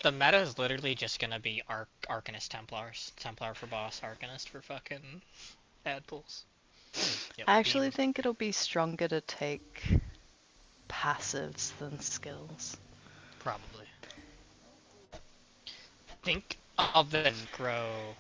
The meta is literally just gonna be Arcanist Templars. Templar for boss, Arcanist for fucking ad pools. Yep, I actually think it'll be stronger to take passives than skills. probably. Think of the grow.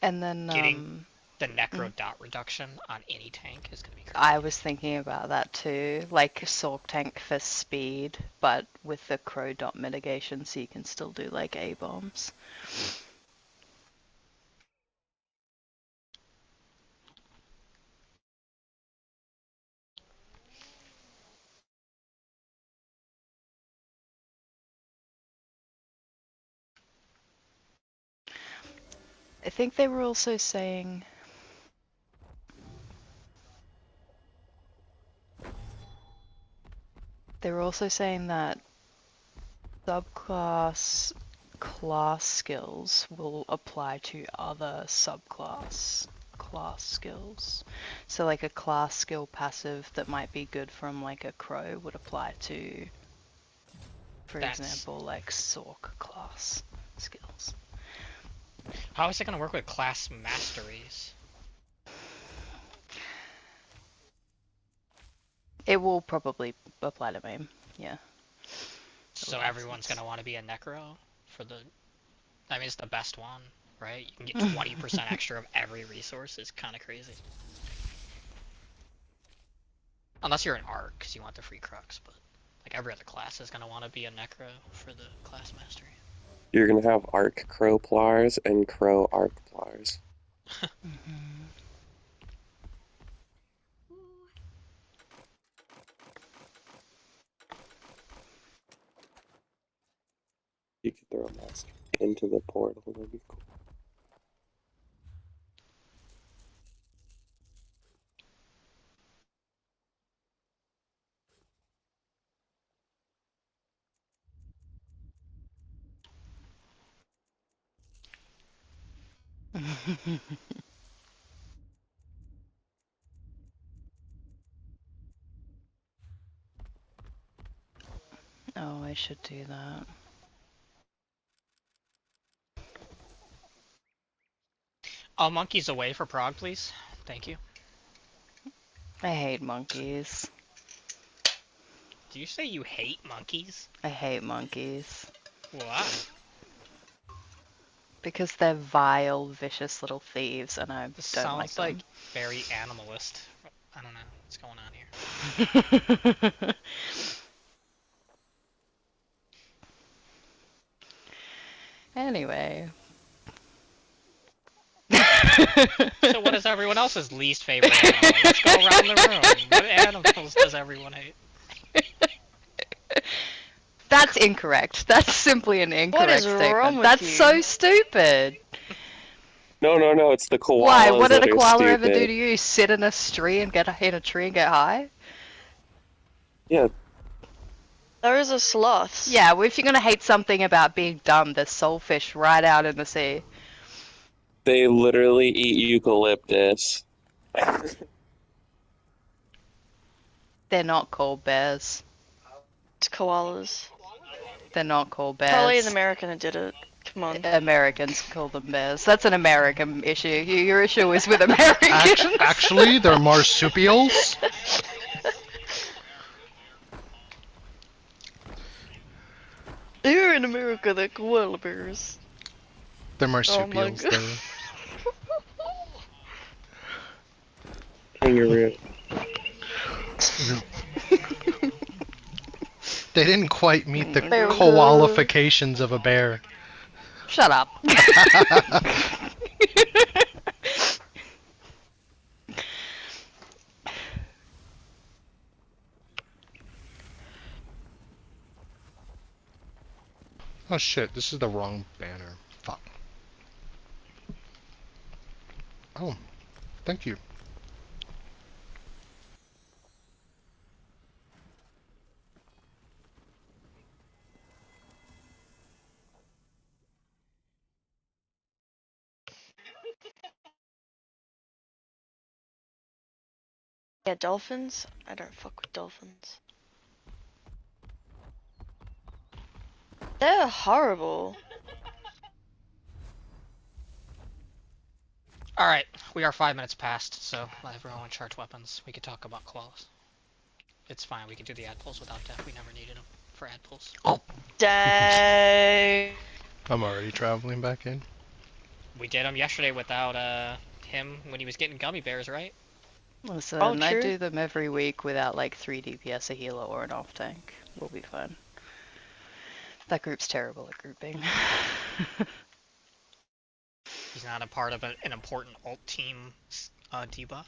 And then, Getting the necro dot reduction on any tank is gonna be crazy. I was thinking about that too, like Sork tank for speed, but with the crow dot mitigation, so you can still do like A bombs. I think they were also saying that subclass class skills will apply to other subclass class skills. So like a class skill passive that might be good from like a crow would apply to, for example, like Sork class skills. How is it gonna work with class masteries? It will probably apply to me, yeah. So everyone's gonna want to be a necro for the. I mean, it's the best one, right? You can get 20% extra of every resource. It's kind of crazy. Unless you're an arc, because you want the free crux, but like every other class is gonna want to be a necro for the class mastery. You're gonna have arc crow plars and crow arc plars. You could throw a mask into the portal, that'd be cool. Oh, I should do that. All monkeys away for prog, please. Thank you. I hate monkeys. Do you say you hate monkeys? I hate monkeys. Why? Because they're vile, vicious little thieves, and I This don't like sounds like them. very animalist. I don't know what's going on here. Anyway. So what is everyone else's least favorite animal? Let's go around the room. What animals does everyone hate? That's incorrect. That's simply an incorrect statement. wrong with That's you? so stupid. No, it's the koalas. Why? What did that a are koala stupid. ever do to you? Sit in a tree and get high? Yeah. Those are sloths. Yeah, well, if you're gonna hate something about being dumb, there's soulfish right out in the sea. They literally eat eucalyptus. They're not called bears. It's koalas. They're not called bears. Probably an American that did it. Come on. Americans call them bears. That's an American issue. Your issue is with Americans. Actually, they're marsupials. Here in America, they're koala bears. They're Oh my marsupials. god. Kangaroo. They didn't quite meet the Bear. koalifications of a bear. Shut up. Oh shit, this is the wrong banner. Fuck. Oh, thank you. Yeah, dolphins? I don't fuck with dolphins. They're horrible. Alright, we are 5 minutes past, so let everyone charge weapons. We could talk about claws. It's fine, we can do the ad pulls without death. We never needed them for ad pulls. Dang. I'm already traveling back in. We did them yesterday without him when he was getting gummy bears, right? Listen, I true. do them every week without like 3 DPS, a healer, or an off tank. We'll be fine. That group's terrible at grouping. He's not a part of an important alt team debuff.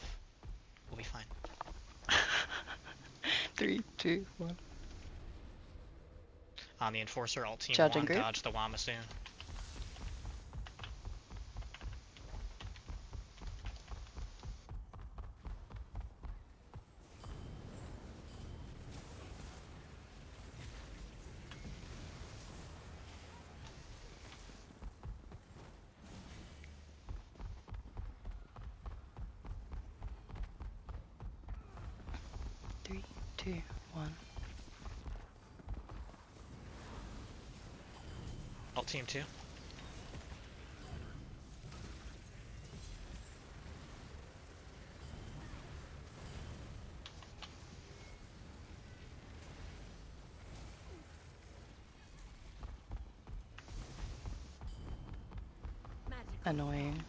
We'll be fine. 3, 2, 1. On the Enforcer alt team Charging 1, group. dodge the Wamasoon. Three, two, 1. Alt team 2. Annoying.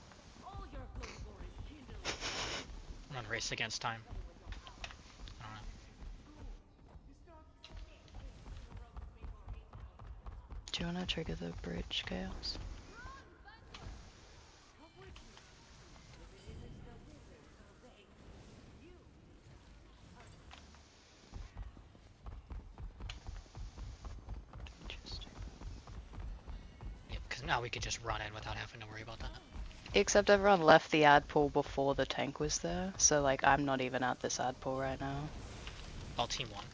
I'm on race against time. I don't know. Do you want to trigger the bridge, Chaos? Interesting. Yep, because now we could just run in without having to worry about that. Except everyone left the ad pool before the tank was there, so like I'm not even at this ad pool right now. Alt team 1.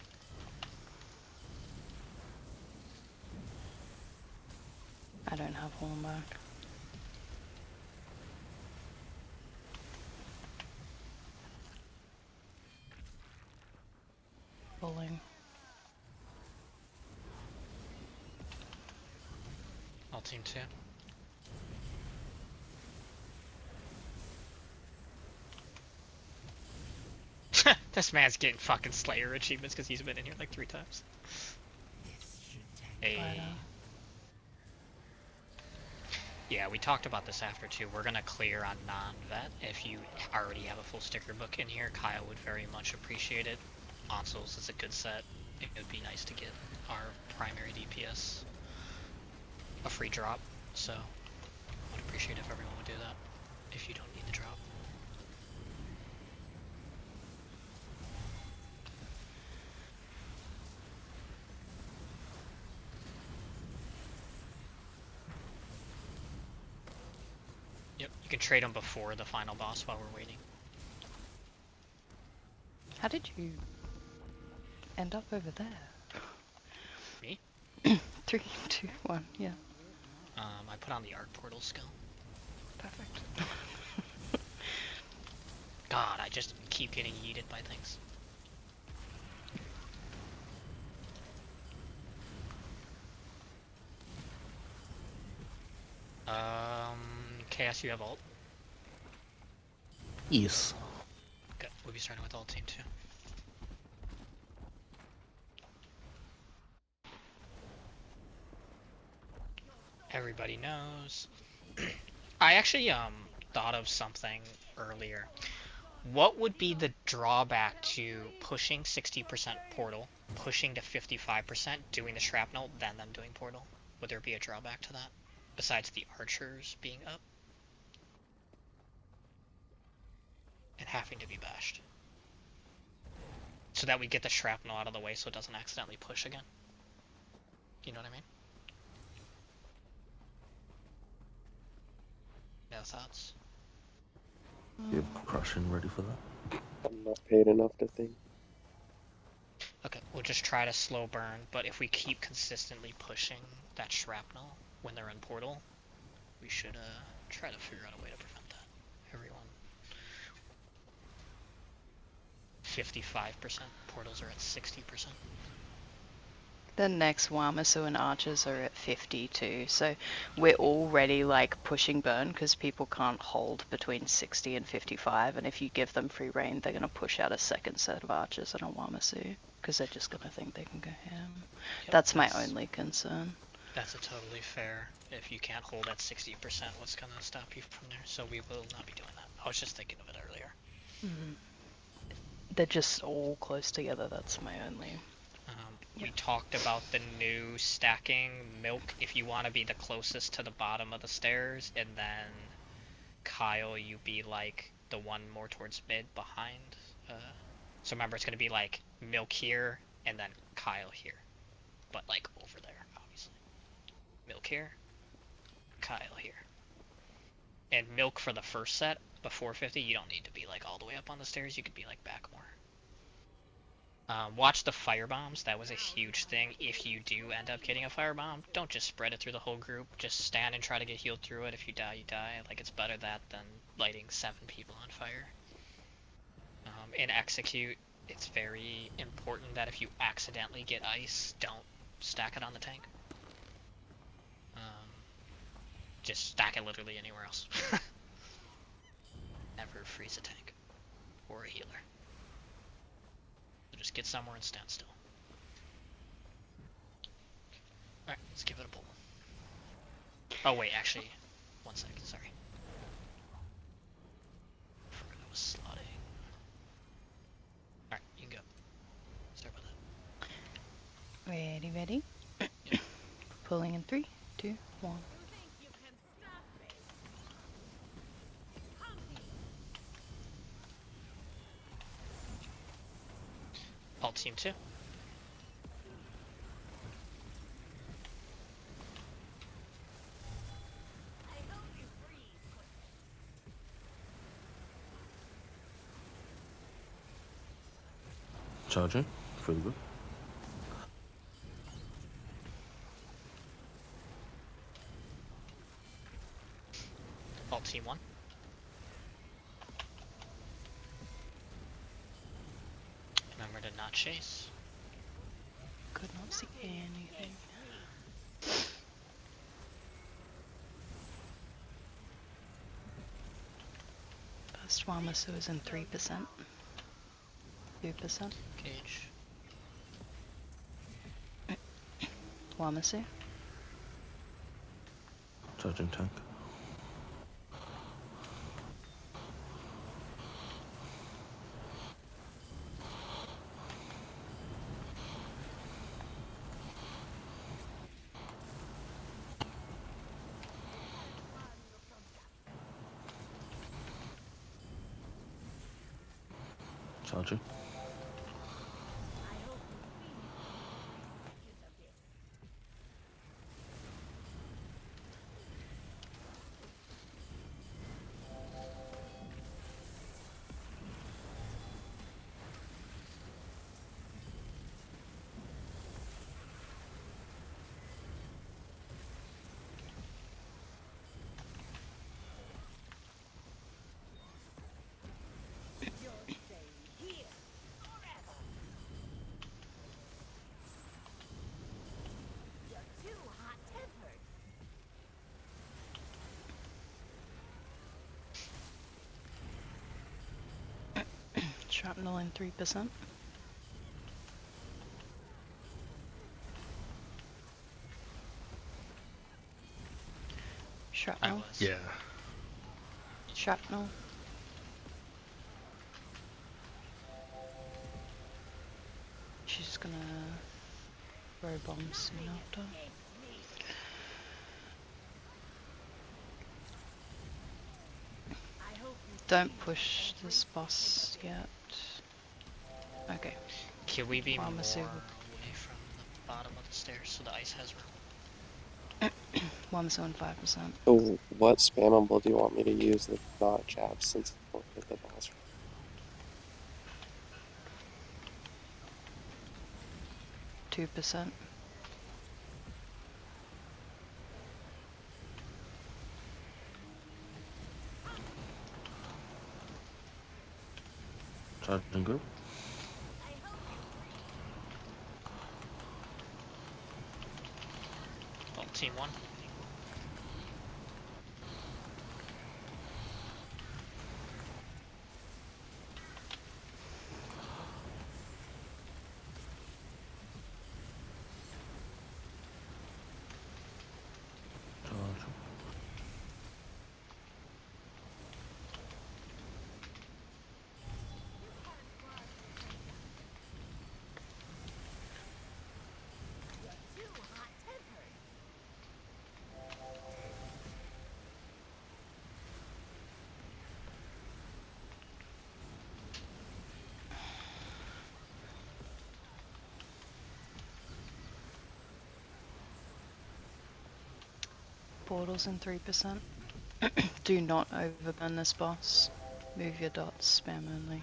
I don't have Hallmark. Bowling. Alt team 2. This man's getting fucking Slayer achievements because he's been in here like 3 times. Hey. Yeah, we talked about this after too. We're gonna clear on non-vet. If you already have a full sticker book in here, Kyle would very much appreciate it. Onsoles is a good set. It would be nice to get our primary DPS a free drop, so I would appreciate if everyone would do that if you don't need the drop. Yep, you can trade them before the final boss while we're waiting. How did you end up over there? Me? 3, 2, 1, yeah. I put on the Arc Portal skill. Perfect. God, I just keep getting yeeted by things. Chaos, you have ult? Yes. Okay, we'll be starting with ult team 2. Everybody knows. I actually thought of something earlier. What would be the drawback to pushing 60% portal, pushing to 55%, doing the shrapnel, then them doing portal? Would there be a drawback to that? Besides the archers being up? And having to be bashed. So that we get the shrapnel out of the way so it doesn't accidentally push again. You know what I mean? No thoughts? You're crushing ready for that? I'm not paid enough to think. Okay, we'll just try to slow burn, but if we keep consistently pushing that shrapnel when they're in portal, we should try to figure out a way to prevent that. Everyone. 55%. Portals are at 60%. The next Wamasu and archers are at 52, so we're already like pushing burn because people can't hold between 60 and 55, and if you give them free reign, they're gonna push out a second set of archers and a Wamasu because they're just gonna think they can go ham. Yep, That's my only concern. That's a totally fair. If you can't hold at 60%, what's gonna stop you from there? So we will not be doing that. I was just thinking of it earlier. They're just all close together, that's my only. We talked about the new stacking milk if you want to be the closest to the bottom of the stairs, and then Kyle, you be like the one more towards mid behind. So remember, it's going to be like milk here, and then Kyle here. But like over there, obviously. Milk here, Kyle here. And milk for the first set, before 50, you don't need to be like all the way up on the stairs, you could be like back more. Watch the firebombs. That was a huge thing. If you do end up getting a firebomb, don't just spread it through the whole group. Just stand and try to get healed through it. If you die, you die. Like, it's better that than lighting 7 people on fire. In execute, it's very important that if you accidentally get ice, don't stack it on the tank. Just stack it literally anywhere else. Never freeze a tank or a healer. So just get somewhere and stand still. Alright, let's give it a pull. Oh wait, actually, 1 second, sorry. Forgot I was slotting. Alright, you can go. Sorry about that. Ready? Yep. Pulling in 3, 2, 1. Alt team 2. Charging. Pretty good. Alt team 1. Remember to not chase. Could not see anything. First Wamasu is in 3%. 2%. Cage. Wamasu. Charging tank. Charging. Shrapnel in 3%. I Shrapnel. was. Yeah. Shrapnel. She's gonna throw bombs soon after. Don't push this boss yet. Okay. Can we be more away Wamasu. from the bottom of the stairs so the ice has room? Wamasu on 5%. So what spammable do you want me to use that's not jab since it's both of the boss? 2%. Charging group. team 1. Charge. Portals in 3%. Do not overburn this boss. Move your dots, spam only.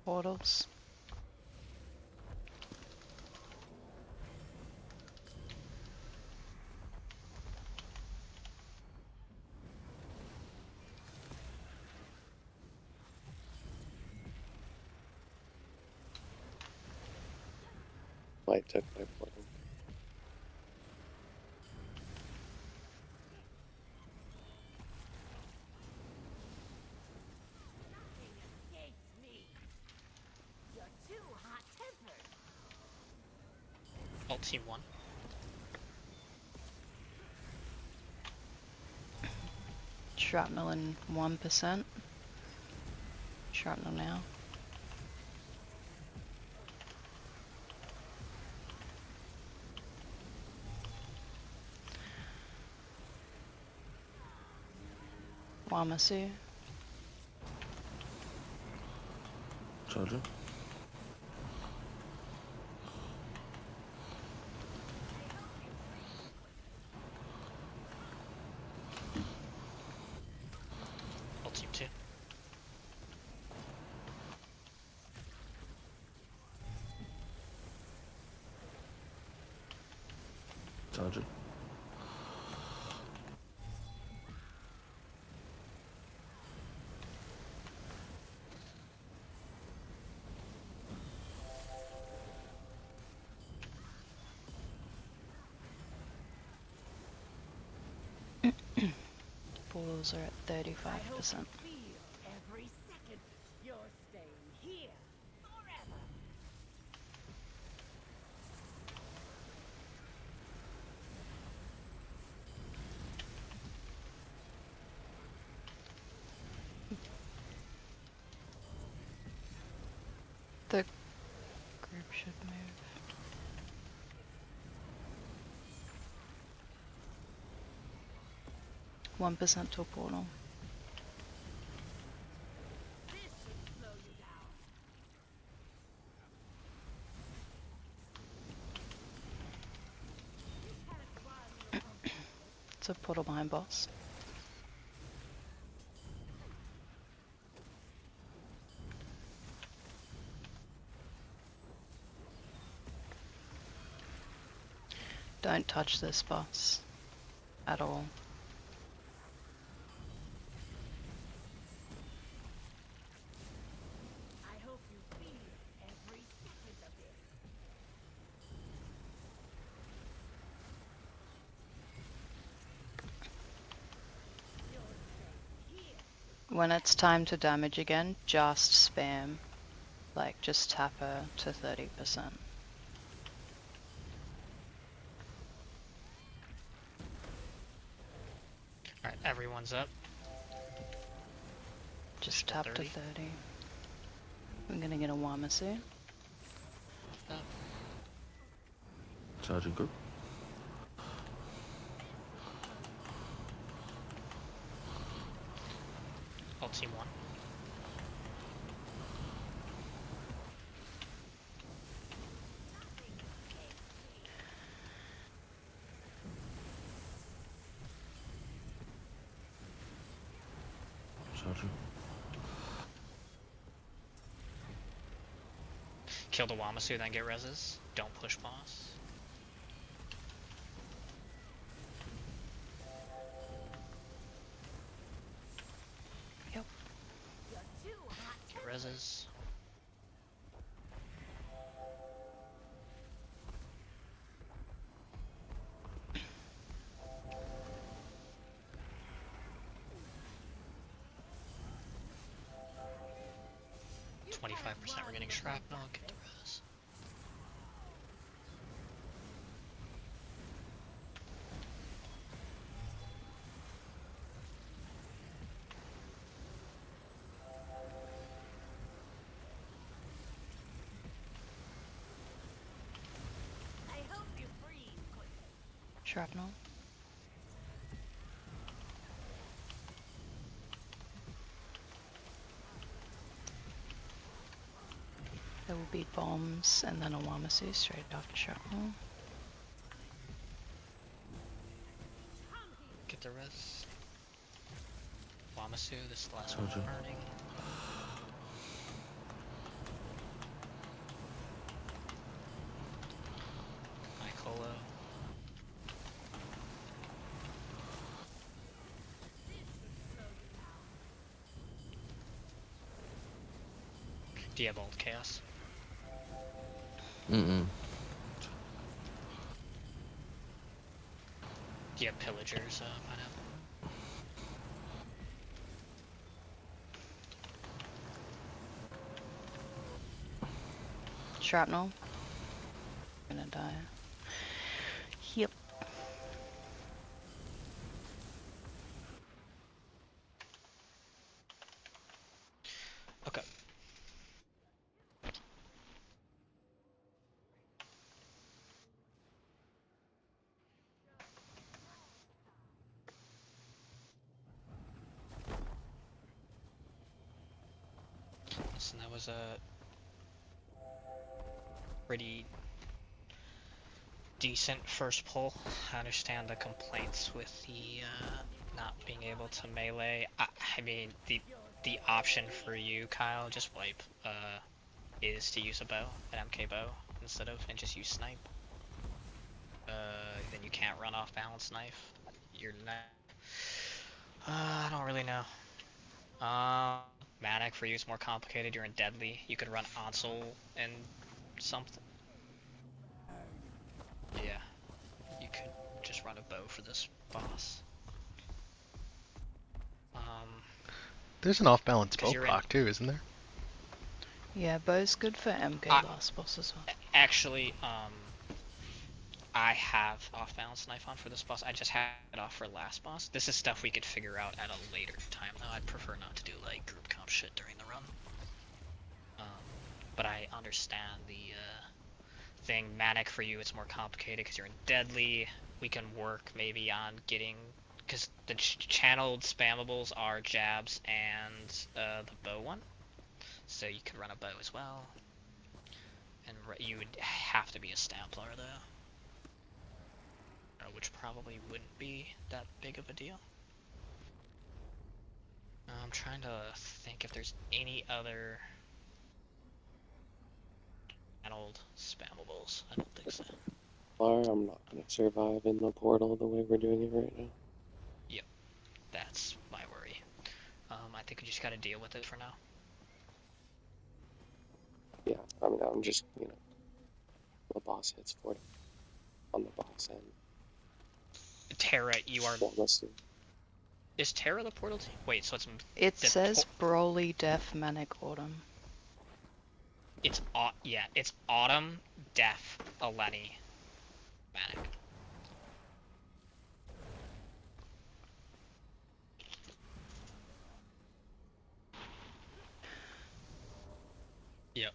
Portals. Light took my portal. Alt team 1. Shrapnel in 1%. Shrapnel now. Wamasu. Charging. Alt team 2. Charging. Portals are at 35%. The group should move. One percent to a portal. It's a portal behind boss. Don't touch this boss at all. When it's time to damage again, just spam. Like, just tap her to 30%. Alright, everyone's up. Just Push tap to 30. 30. I'm gonna get a Wamasu. Up. Charging group. Alt team 1. Charging. Kill the Wamasu, then get reses. Don't push boss. reses. %, we're getting shrapnel, get the res. Shrapnel. There will be bombs and then a Wamasu straight after shrapnel. Get the res. Wamasu, this is the last Soldier. one burning. My Colo. Do you have old chaos? Mm-mm. Do you have pillagers, pineapple? Shrapnel. Gonna die. Yep. Okay. Listen, that was a pretty decent first pull. I understand the complaints with the not being able to melee. I mean, the option for you, Kyle, just wipe, is to use a bow, an MK bow, instead of, and just use snipe. Then you can't run off balance knife. You're not. I don't really know. Manic for you is more complicated. You're in deadly. You could run Ansel and something. Yeah, you could just run a bow for this boss. There's an off-balance 'Cause bow you're in- proc too, isn't there? Yeah, bow's good for MK I- last boss as well. Actually, I have off-balance knife on for this boss. I just had it off for last boss. This is stuff we could figure out at a later time, though. I'd prefer not to do like group comp shit during the run. But I understand the thing. Manic for you, it's more complicated because you're in deadly. We can work maybe on getting, because the channeled spammables are jabs and the bow one, so you could run a bow as well. And you would have to be a Stamplar though, which probably wouldn't be that big of a deal. I'm trying to think if there's any other channeled spammables. I don't think so. I'm not gonna survive in the portal the way we're doing it right now. Yep, that's my worry. I think we just gotta deal with it for now. Yeah, I mean, I'm just, the boss hits 40 on the boss end. Terra, you are. Well, let's see. Is Terra the portal team? Wait, so It the says Broly, Death, Manic, Autumn. it's Autumn, Death, Eleni, Manic. Yep.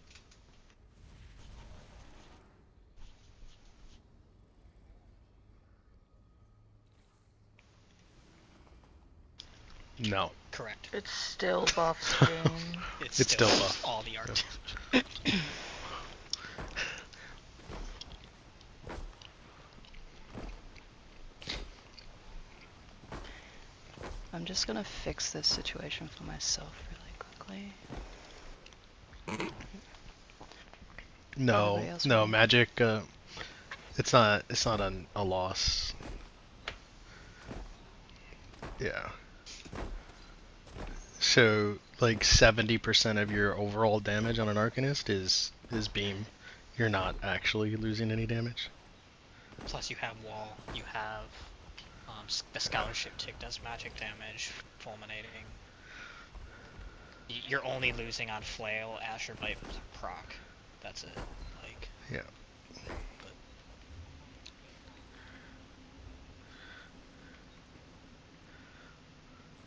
No. Correct. It's still buff skin. It's still buff. all the art. I'm just gonna fix this situation for myself really quickly. No, Everybody else no, win. magic, it's not a loss. Yeah. So, like 70% of your overall damage on an Arcanist is beam. You're not actually losing any damage. Plus you have wall, you have the scholarship tick does magic damage, fulminating. You're only losing on flail, Azure Bite, proc. That's it. Like, Yeah. but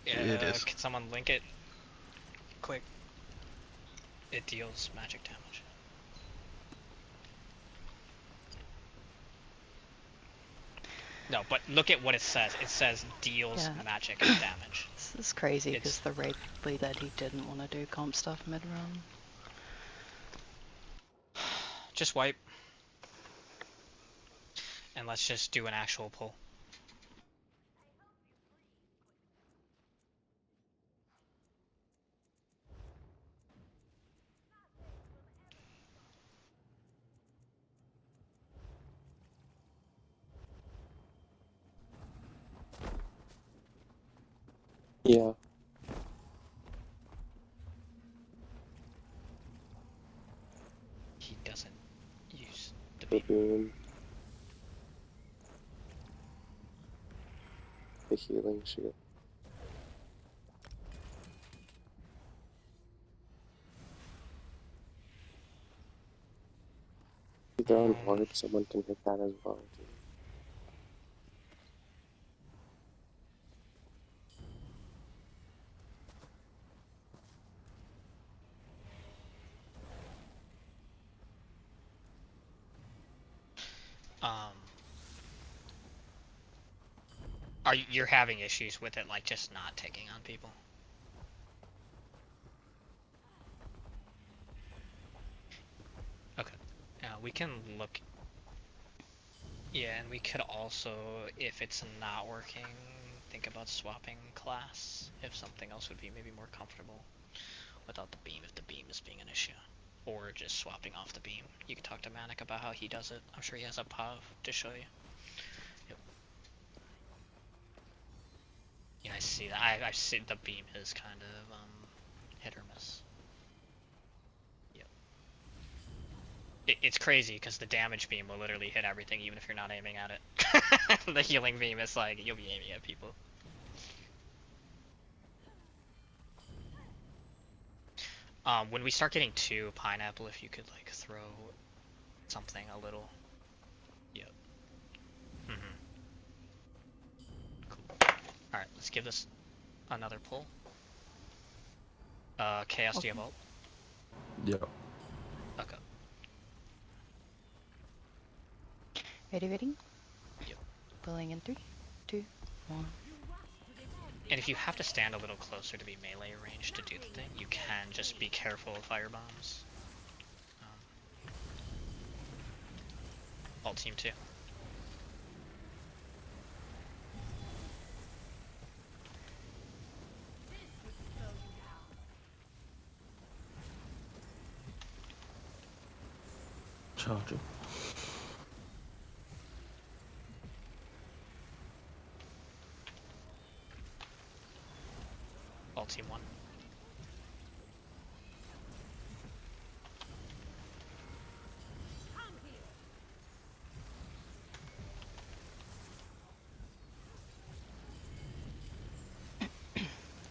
It is. can someone link it quick? It deals magic damage. No, but look at what it says. It says deals Yeah. magic damage. This is crazy It's because the raid lead that he didn't want to do comp stuff mid-run. just wipe. And let's just do an actual pull. Yeah, He doesn't use the the beam. beam, the healing shield. If they're on warp, someone can hit that as well, too. Um, you're having issues with it, like just not taking on people? Okay. We can look. Yeah, and we could also, if it's not working, think about swapping class. If something else would be maybe more comfortable without the beam, if the beam is being an issue. Or just swapping off the beam. You can talk to Manic about how he does it. I'm sure he has a POV to show you. Yep. Yeah, I see that. I see the beam is kind of hit or miss. Yep. It's crazy because the damage beam will literally hit everything even if you're not aiming at it. The healing beam is like, you'll be aiming at people. When we start getting to pineapple, if you could like throw something a little. Yep. Cool. Alright, let's give this another pull. Chaos, do you have ult? Yeah. Okay. Ready? Yep. Pulling in 3, 2, 1. And if you have to stand a little closer to be melee range to do the thing, you can just be careful of fire bombs. Ult team 2. Charging. Ult team 1.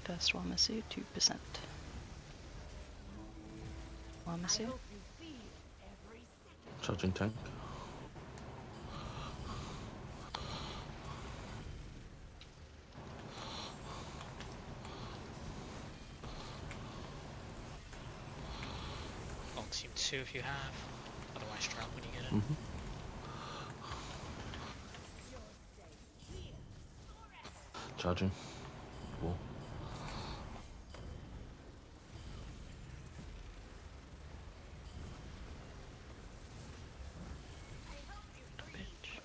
First Wamasu, 2%. Wamasu. Charging tank. Ult team 2 if you have. Otherwise drop when you get it. Mm-hmm. Charging. Wall. Bitch.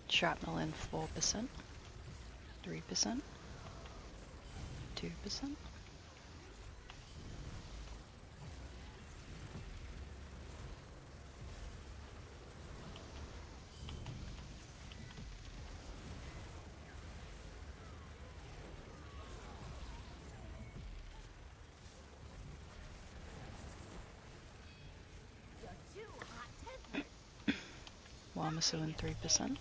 Shrapnel in 4%. 3%. 2%. Wamasu in 3%.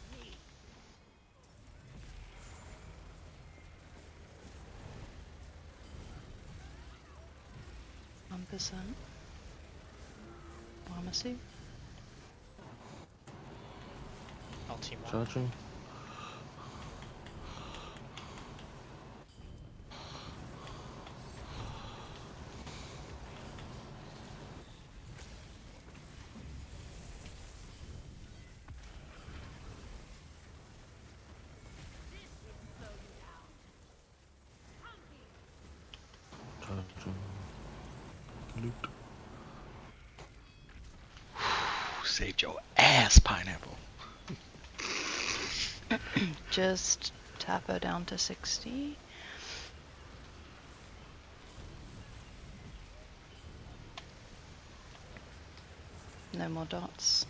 %. Wamasu. LT1. Charging. Charging. Loot. Saved your ass, pineapple. Just tap her down to 60. No more dots.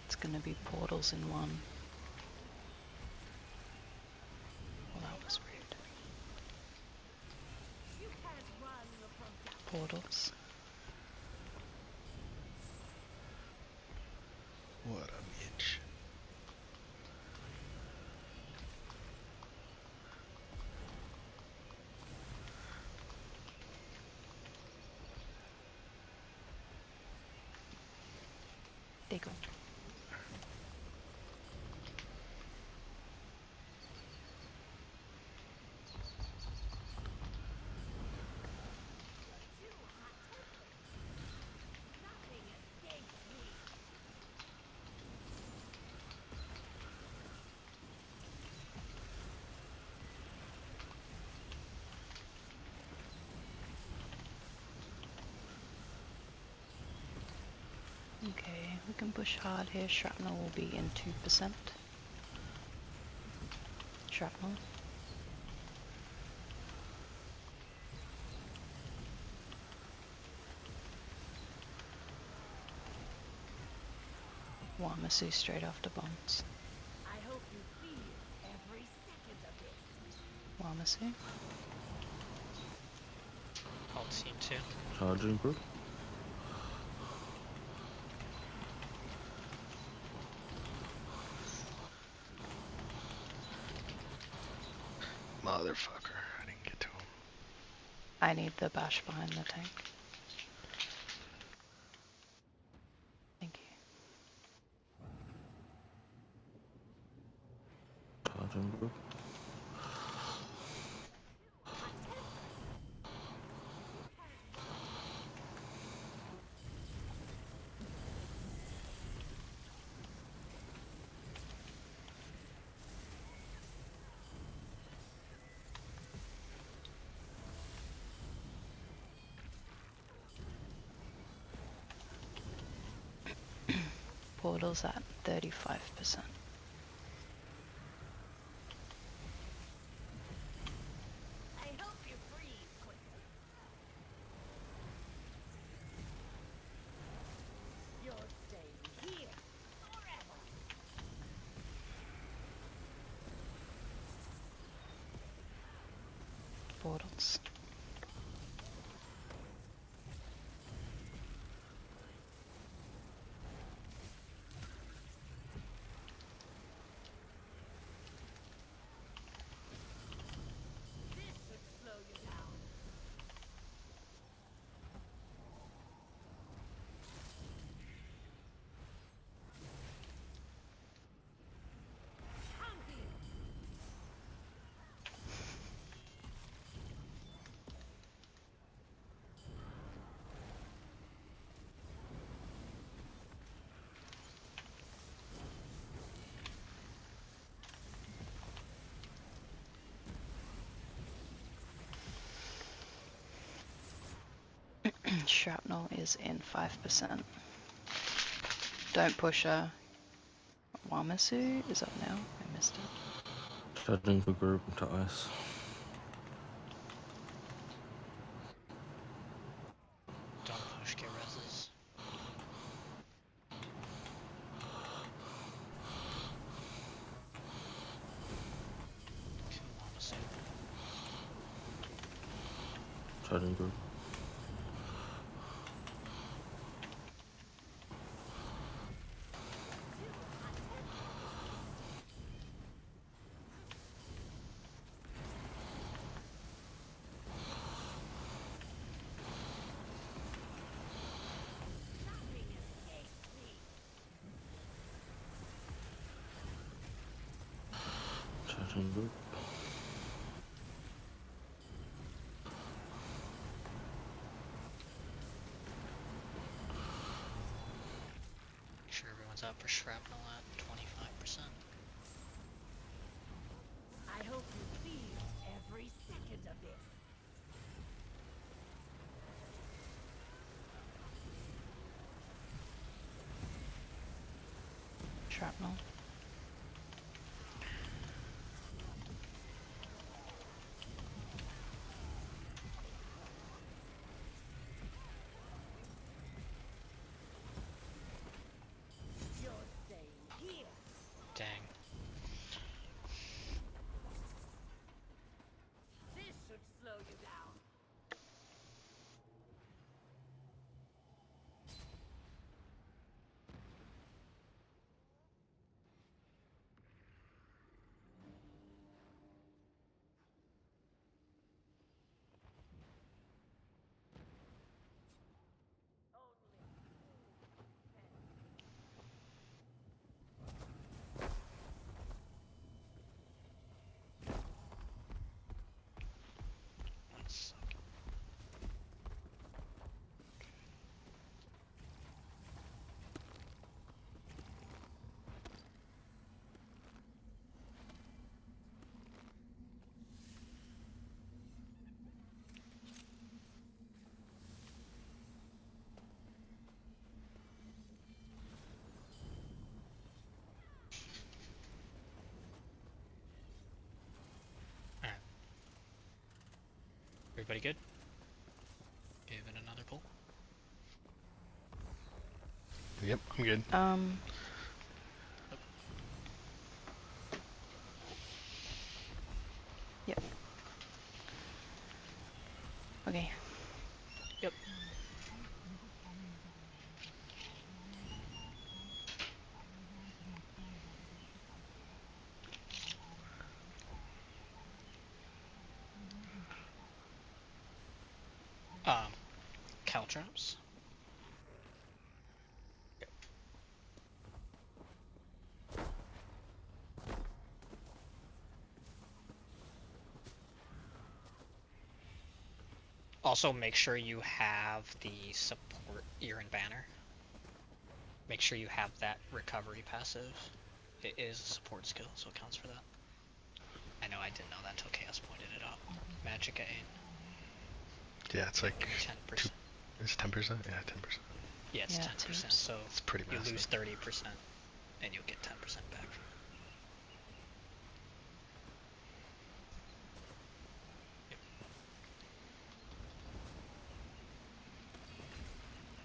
It's gonna be portals in 1. Well, that was rude. Portals. What a bitch. There you go. Okay, we can push hard here. Shrapnel will be in 2%. Shrapnel. Wamasu straight after bombs. Wamasu. LT2. Charging, bro. Motherfucker. I didn't get to him. I need the bash behind the tank. Thank you. Charging, bro. Portals at 35%. Portals. Shrapnel is in 5%. Don't push her. Wamasu is up now. I missed it. Charging for group to ice. Don't push, get reses. Kill Wamasu. Charging group. Looking good. Make sure everyone's out for shrapnel at 25%. I hope you feel every second of this. Shrapnel. You're staying here. Dang. This should slow you down. One second. Alright. Everybody good? Give it another pull. Yep, I'm good. Yep. Okay. Yep. Caltrops. Also, make sure you have the support ear and banner. Make sure you have that recovery passive. It is a support skill, so it counts for that. I know I didn't know that until Chaos pointed it out. Magic 8. Yeah, it's like 10%. It's 10%. Yeah, 10%. Yeah, it's Yeah, 10%. it's- So It's pretty you massive. lose 30%, and you'll get 10% back.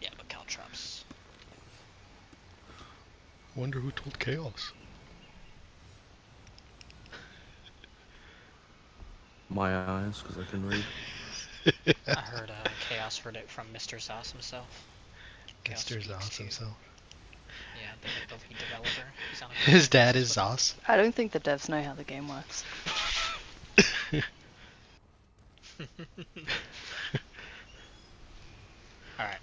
Yeah, but Caltrops. Wonder who told Chaos. My eyes, because I can read. I heard Chaos heard it from Mr. Zos himself. Chaos Mr. speaks Zos to you. himself. Yeah, the lead developer. He's on a His couple dad of is these, but- Zos. I don't think the devs know how the game works. Alright.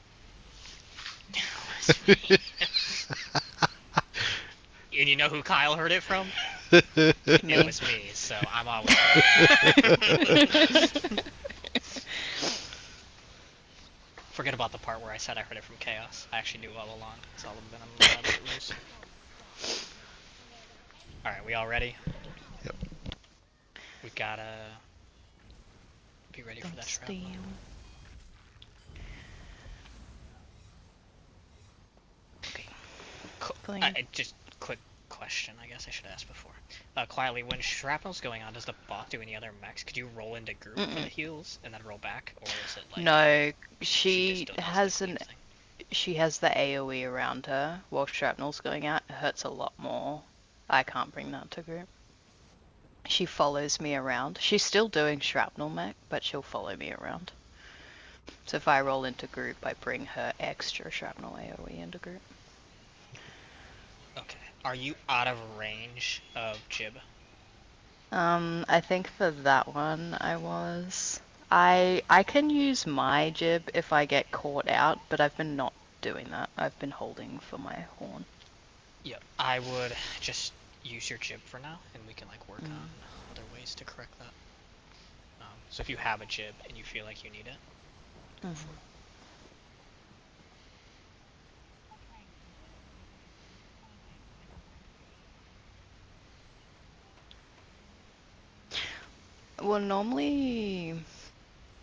And you know who Kyle heard it from? Me. It was me, so I'm always right. Forget about the part where I said I heard it from Chaos. I actually knew all along. It's all been a lot of it loose. Alright, we all ready? Yep. We gotta be ready for that shrapnel. Steam. Okay. Pulling. Just quick question, I guess I should ask before. Quietly, when shrapnel's going on, does the bot do any other mechs? Could you roll into group for the heals and then roll back, or is it like No, she she just still does has the an clean thing? she has the AoE around her while shrapnel's going out. It hurts a lot more. I can't bring that to group. She follows me around. She's still doing shrapnel mech, but she'll follow me around. So if I roll into group, I bring her extra shrapnel AoE into group. Okay. Are you out of range of Jib? I think for that one I was. I can use my jib if I get caught out, but I've been not doing that. I've been holding for my horn. Yep. I would just use your jib for now, and we can like work on other ways to correct that. So if you have a jib and you feel like you need it, go for it. Well, normally,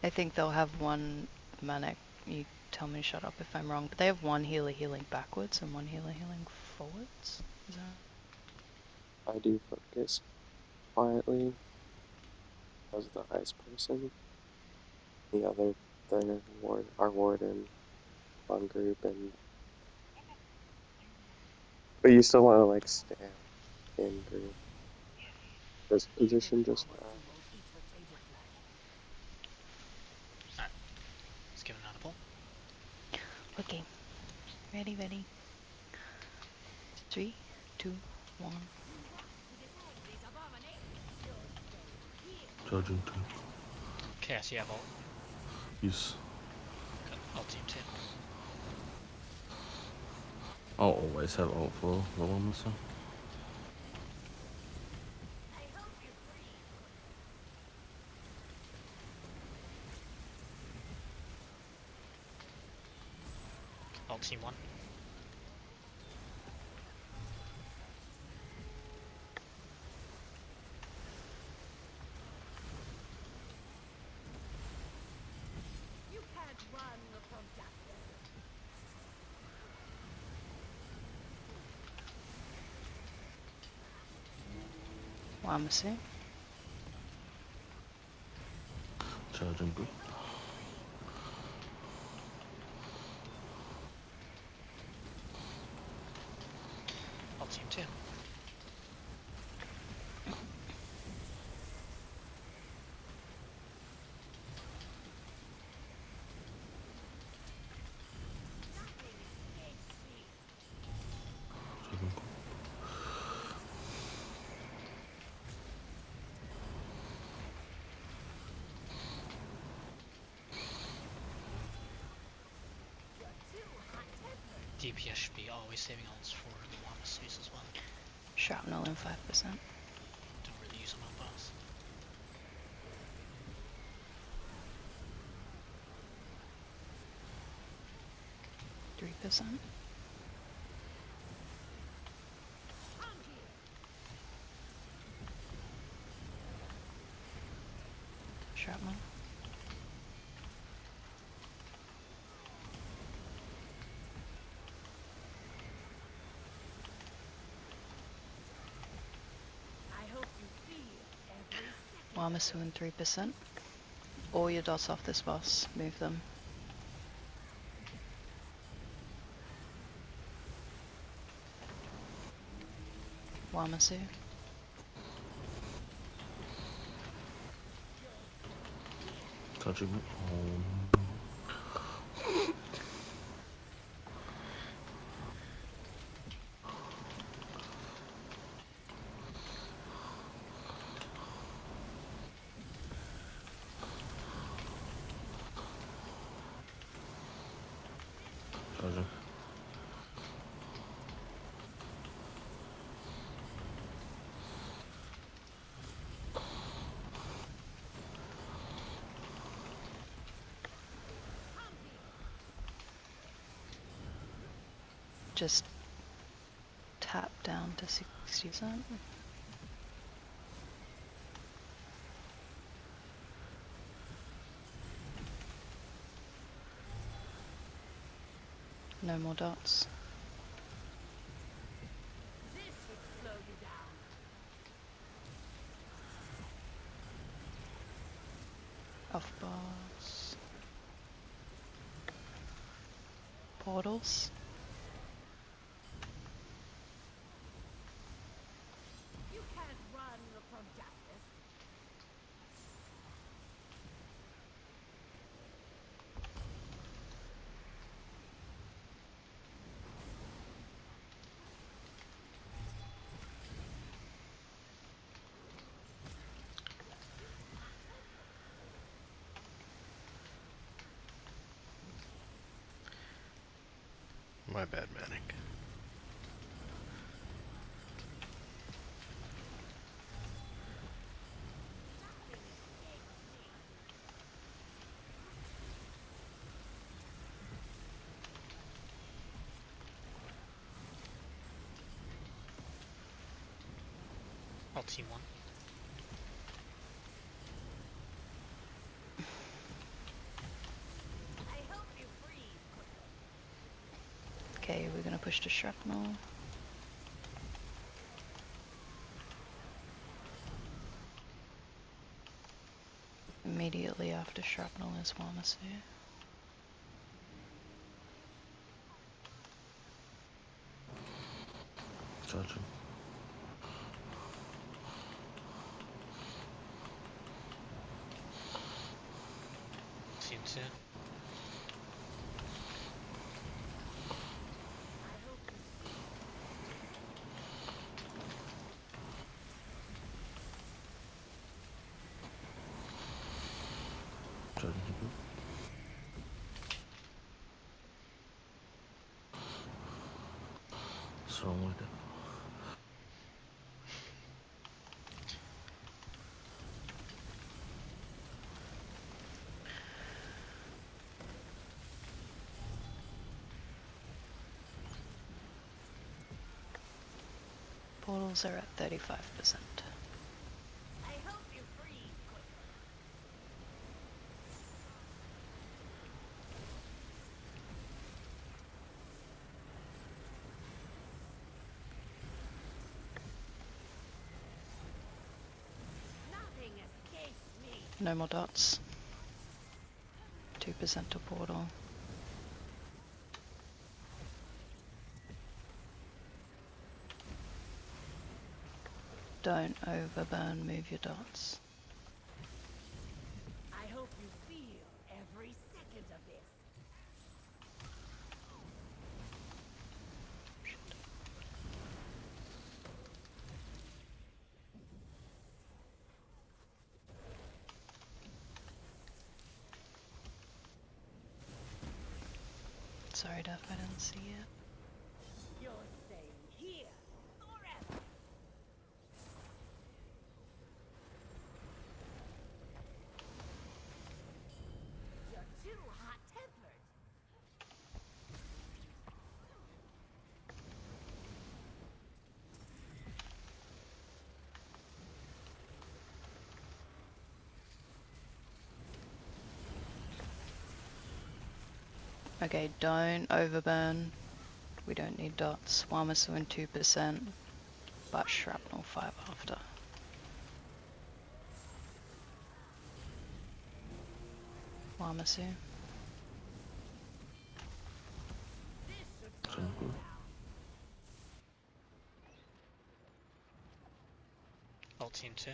I think they'll have one manic. You tell me to shut up if I'm wrong, but they have one healer healing backwards and one healer healing forwards. Is that? I do focus quietly as the ice person. The other, our warden, on group, and but you still want to like stand in group. This position just now. Alright, let's give another pull. Okay. Ready, ready. 3, 2, 1. Charging 2. Chaos, you have ult. Yes. Good. Ult team 2. I'll always have ult for the one so. Ult team 1. You can't run from justice. Wamasu. Charging good. Ult team 2. Charging good. DPS should be always saving ults for the Wamasus as well. Shrapnel in 5%. Don't really use them on boss. 3%. Shrapnel. I hope you feel every second. Wamasu in 3%. All your dots off this boss. Move them. Wamasu. Touching it. Charging. Just tap down to 60%. No more dots. This should slow you down. Off boss. Portals. You can't run from justice. My bad, Manic. I'll team one. I hope you freeze quicker. Okay, we're gonna push to shrapnel. Immediately after shrapnel is Wamasu. Charging. Team two. I hope you feel. Charging people. What's wrong with it? Portals are at 35%. I hope you freeze quicker. Nothing escapes me. No more dots. 2% to portal. Don't overburn, move your dots. I hope you feel every second of this. Sorry, Duff, I didn't see it. You're staying here forever. You're too hot-tempered. Okay, don't overburn. We don't need dots. Wamasu in 2%, but shrapnel 5 after. Wamasu. This should Charging people. I'll team two.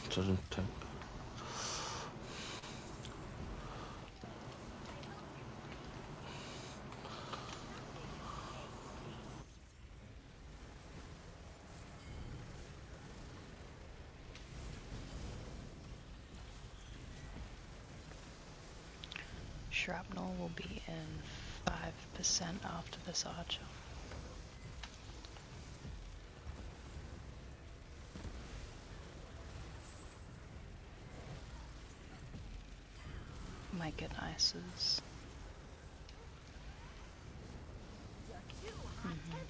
Charging tank. Shrapnel will be in 5% after this archer. Might get ices. You're too hot-tempered.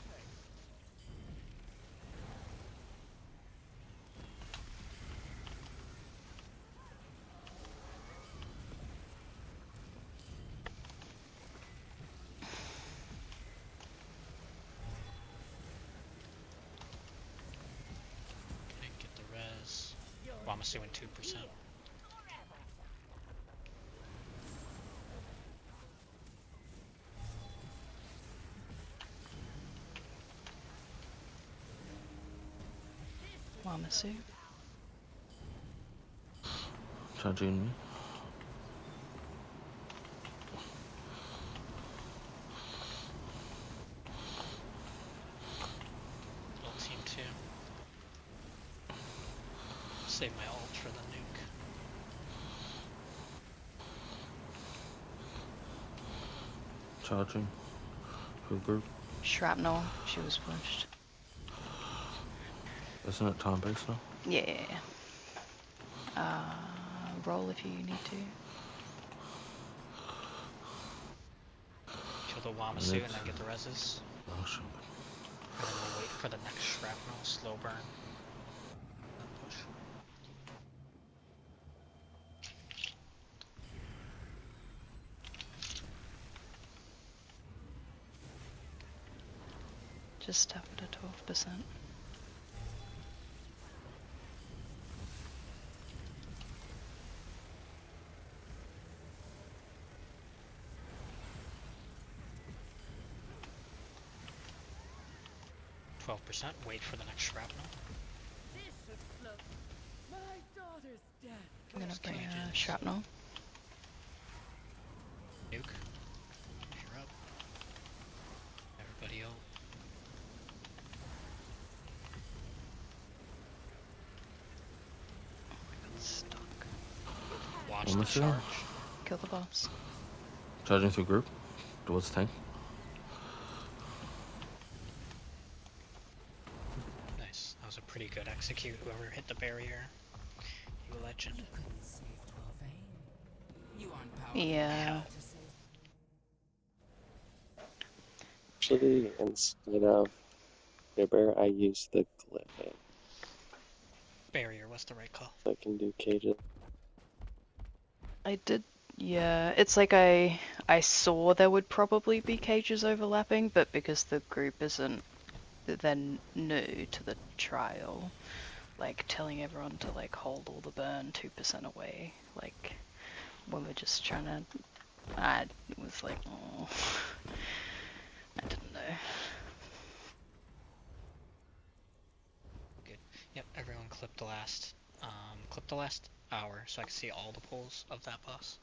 Didn't get the res. You're Wamasu in staying 2%. here forever. Wamasu. Charging me. I'll team two. Save my ult for the nuke. Charging. Full group. Shrapnel. She was pushed. Isn't it time based now? Yeah. Roll if you need to. Kill the And Wamasu and it's... then get the reses. Oh shit. And then we'll wait for the next shrapnel, slow burn. Then push. Just tap it at 12%. %, wait for the next shrapnel. This should float. My daughter's death. I'm gonna There's bring a cages. shrapnel. Nuke. You're up. Everybody ult. Stuck. Watch Well, the monsieur. charge. Kill the boss. Charging through group. Towards tank. Nice. That was a pretty good execute. Whoever hit the barrier. You a legend. Couldn't save Dwarvain. You aren't powerful Yeah. enough to save. Actually, instead of Gibber, I use the glyph. Barrier was the right call. So I can do cages. I did, yeah. It's like I saw there would probably be cages overlapping, but because the group isn't then new to the trial, like telling everyone to like hold all the burn 2% away, like when we're just trying to, I was like, oh, I didn't know. Good. Yep, everyone clip the last hour so I can see all the pulls of that boss.